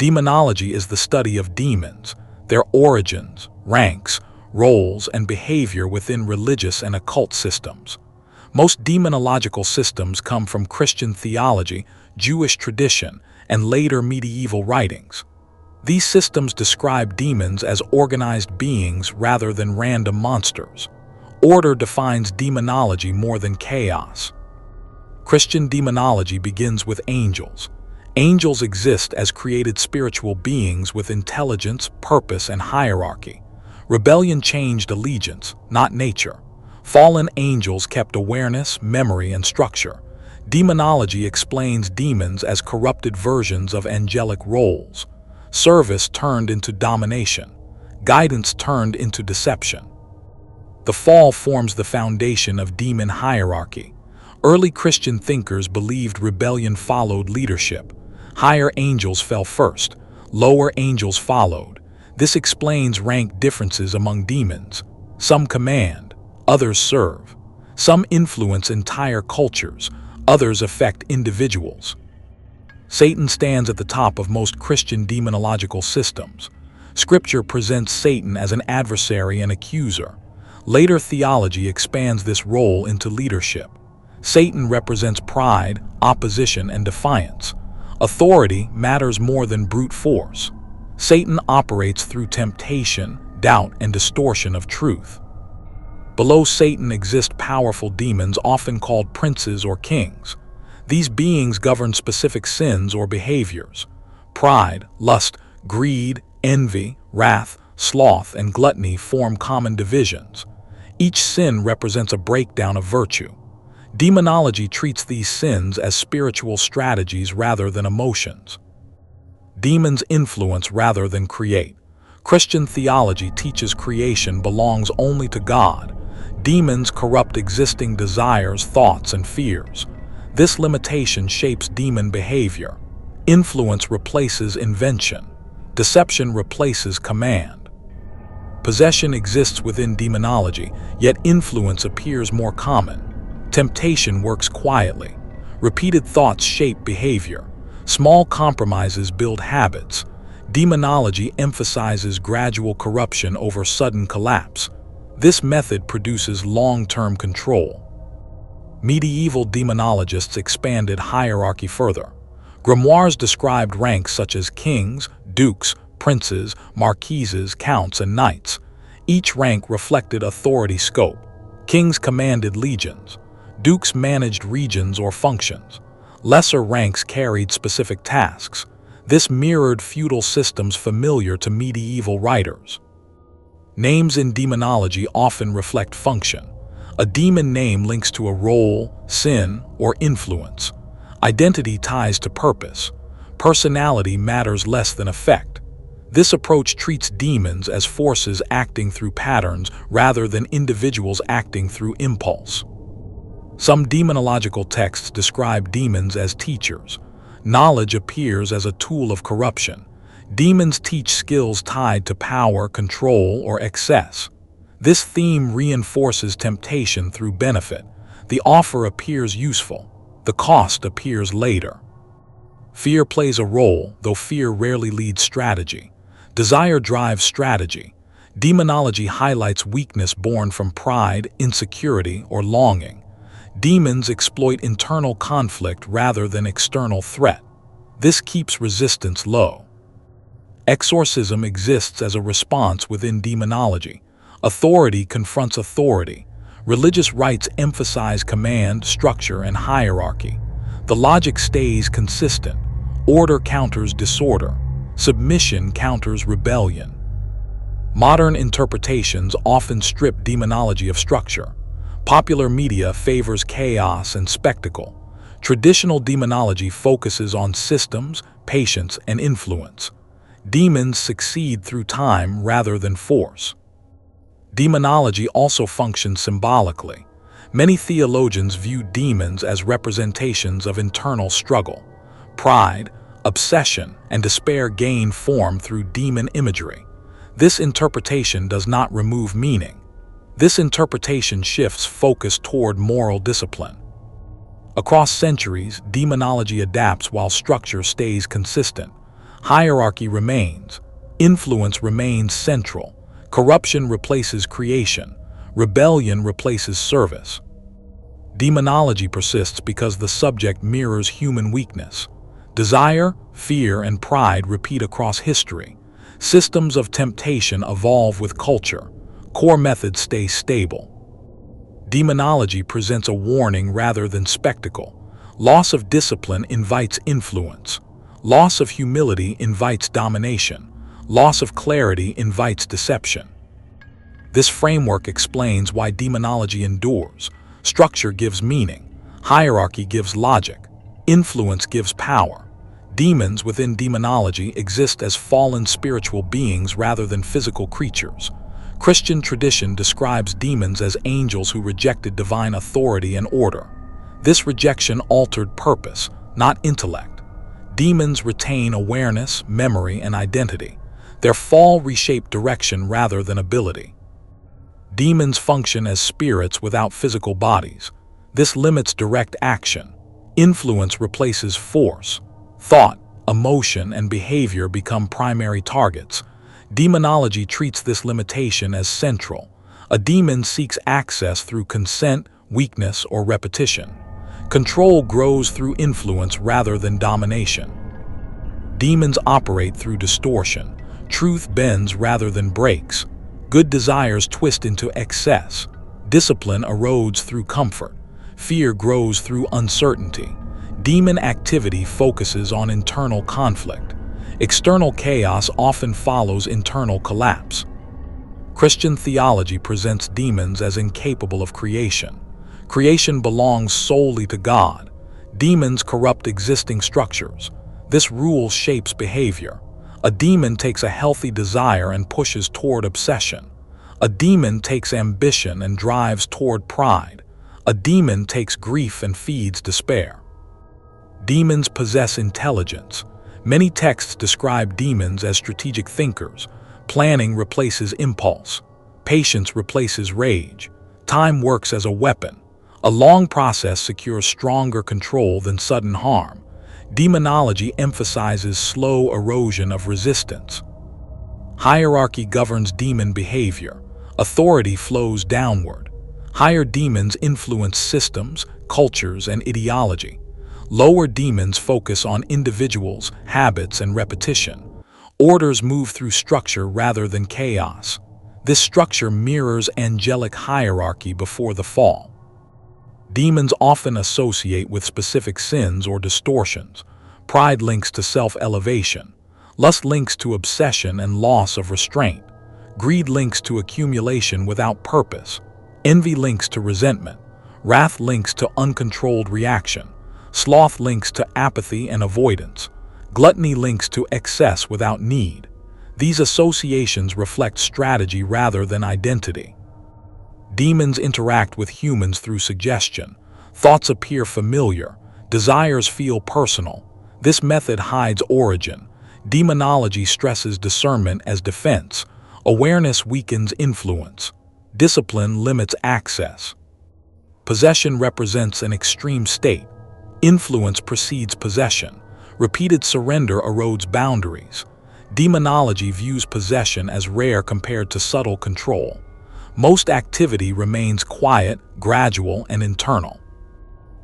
Demonology is the study of demons, their origins, ranks, roles, and behavior within religious and occult systems. Most demonological systems come from Christian theology, Jewish tradition, and later medieval writings. These systems describe demons as organized beings rather than random monsters. Order defines demonology more than chaos. Christian demonology begins with angels. Angels exist as created spiritual beings with intelligence, purpose, and hierarchy. Rebellion changed allegiance, not nature. Fallen angels kept awareness, memory, and structure. Demonology explains demons as corrupted versions of angelic roles. Service turned into domination. Guidance turned into deception. The fall forms the foundation of demon hierarchy. Early Christian thinkers believed rebellion followed leadership. Higher angels fell first, lower angels followed. This explains rank differences among demons. Some command, others serve. Some influence entire cultures, others affect individuals. Satan stands at the top of most Christian demonological systems. Scripture presents Satan as an adversary and accuser. Later theology expands this role into leadership. Satan represents pride, opposition, and defiance. Authority matters more than brute force. Satan operates through temptation, doubt, and distortion of truth. Below Satan exist powerful demons often called princes or kings. These beings govern specific sins or behaviors. Pride, lust, greed, envy, wrath, sloth, and gluttony form common divisions. Each sin represents a breakdown of virtue. Demonology treats these sins as spiritual strategies rather than emotions. Demons influence rather than create. Christian theology teaches creation belongs only to God. Demons corrupt existing desires, thoughts, and fears. This limitation shapes demon behavior. Influence replaces invention. Deception replaces command. Possession exists within demonology, yet influence appears more common. Temptation works quietly. Repeated thoughts shape behavior. Small compromises build habits. Demonology emphasizes gradual corruption over sudden collapse. This method produces long-term control. Medieval demonologists expanded hierarchy further. Grimoires described ranks such as kings, dukes, princes, marquises, counts, and knights. Each rank reflected authority scope. Kings commanded legions. Dukes managed regions or functions. Lesser ranks carried specific tasks. This mirrored feudal systems familiar to medieval writers. Names in demonology often reflect function. A demon name links to a role, sin, or influence. Identity ties to purpose. Personality matters less than effect. This approach treats demons as forces acting through patterns rather than individuals acting through impulse. Some demonological texts describe demons as teachers. Knowledge appears as a tool of corruption. Demons teach skills tied to power, control, or excess. This theme reinforces temptation through benefit. The offer appears useful. The cost appears later. Fear plays a role, though fear rarely leads strategy. Desire drives strategy. Demonology highlights weakness born from pride, insecurity, or longing. Demons exploit internal conflict rather than external threat. This keeps resistance low. Exorcism exists as a response within demonology. Authority confronts authority. Religious rites emphasize command, structure, and hierarchy. The logic stays consistent. Order counters disorder. Submission counters rebellion. Modern interpretations often strip demonology of structure. Popular media favors chaos and spectacle. Traditional demonology focuses on systems, patience, and influence. Demons succeed through time rather than force. Demonology also functions symbolically. Many theologians view demons as representations of internal struggle. Pride, obsession, and despair gain form through demon imagery. This interpretation does not remove meaning. This interpretation shifts focus toward moral discipline. Across centuries, demonology adapts while structure stays consistent. Hierarchy remains. Influence remains central. Corruption replaces creation. Rebellion replaces service. Demonology persists because the subject mirrors human weakness. Desire, fear, and pride repeat across history. Systems of temptation evolve with culture. Core methods stay stable. Demonology presents a warning rather than spectacle. Loss of discipline invites influence. Loss of humility invites domination. Loss of clarity invites deception. This framework explains why demonology endures. Structure gives meaning. Hierarchy gives logic. Influence gives power. Demons within demonology exist as fallen spiritual beings rather than physical creatures. Christian tradition describes demons as angels who rejected divine authority and order. This rejection altered purpose, not intellect. Demons retain awareness, memory, and identity. Their fall reshaped direction rather than ability. Demons function as spirits without physical bodies. This limits direct action. Influence replaces force. Thought, emotion, and behavior become primary targets. Demonology treats this limitation as central. A demon seeks access through consent, weakness, or repetition. Control grows through influence rather than domination. Demons operate through distortion. Truth bends rather than breaks. Good desires twist into excess. Discipline erodes through comfort. Fear grows through uncertainty. Demon activity focuses on internal conflict. External chaos often follows internal collapse. Christian theology presents demons as incapable of creation. Creation belongs solely to God. Demons corrupt existing structures. This rule shapes behavior. A demon takes a healthy desire and pushes toward obsession. A demon takes ambition and drives toward pride. A demon takes grief and feeds despair. Demons possess intelligence. Many texts describe demons as strategic thinkers. Planning replaces impulse. Patience replaces rage. Time works as a weapon. A long process secures stronger control than sudden harm. Demonology emphasizes slow erosion of resistance. Hierarchy governs demon behavior. Authority flows downward. Higher demons influence systems, cultures, and ideology. Lower demons focus on individuals, habits, and repetition. Orders move through structure rather than chaos. This structure mirrors angelic hierarchy before the fall. Demons often associate with specific sins or distortions. Pride links to self-elevation. Lust links to obsession and loss of restraint. Greed links to accumulation without purpose. Envy links to resentment. Wrath links to uncontrolled reaction. Sloth links to apathy and avoidance. Gluttony links to excess without need. These associations reflect strategy rather than identity. Demons interact with humans through suggestion. Thoughts appear familiar. Desires feel personal. This method hides origin. Demonology stresses discernment as defense. Awareness weakens influence. Discipline limits access. Possession represents an extreme state. Influence precedes possession. Repeated surrender erodes boundaries. Demonology views possession as rare compared to subtle control. Most activity remains quiet, gradual, and internal.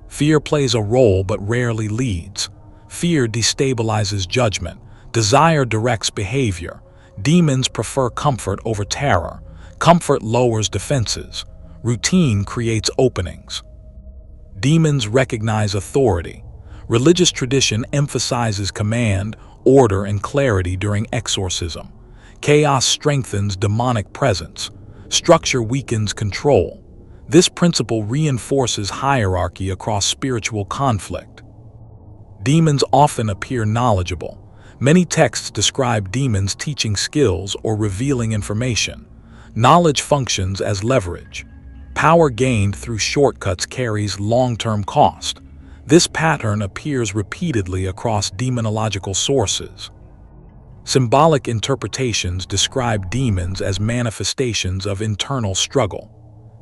Fear plays a role but rarely leads. Fear destabilizes judgment. Desire directs behavior. Demons prefer comfort over terror. Comfort lowers defenses. Routine creates openings. Demons recognize authority. Religious tradition emphasizes command, order, and clarity during exorcism. Chaos strengthens demonic presence. Structure weakens control. This principle reinforces hierarchy across spiritual conflict. Demons often appear knowledgeable. Many texts describe demons teaching skills or revealing information. Knowledge functions as leverage. Power gained through shortcuts carries long-term cost. This pattern appears repeatedly across demonological sources. Symbolic interpretations describe demons as manifestations of internal struggle.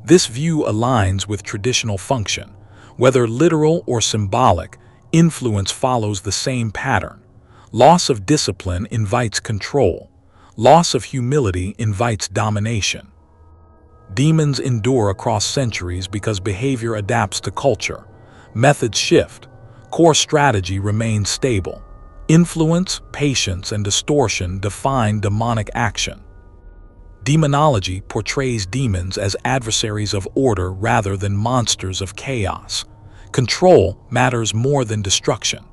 This view aligns with traditional function. Whether literal or symbolic, influence follows the same pattern. Loss of discipline invites control. Loss of humility invites domination. Demons endure across centuries because behavior adapts to culture. Methods shift. Core strategy remains stable. Influence, patience, and distortion define demonic action. Demonology portrays demons as adversaries of order rather than monsters of chaos. Control matters more than destruction.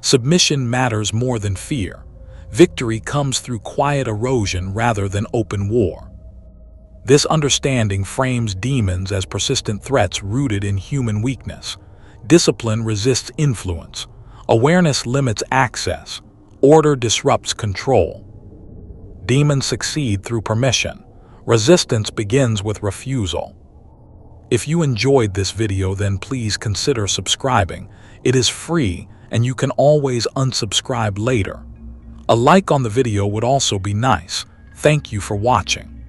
Submission matters more than fear. Victory comes through quiet erosion rather than open war. This understanding frames demons as persistent threats rooted in human weakness. Discipline resists influence. Awareness limits access. Order disrupts control. Demons succeed through permission. Resistance begins with refusal. If you enjoyed this video, then please consider subscribing. It is free and you can always unsubscribe later. A like on the video would also be nice. Thank you for watching.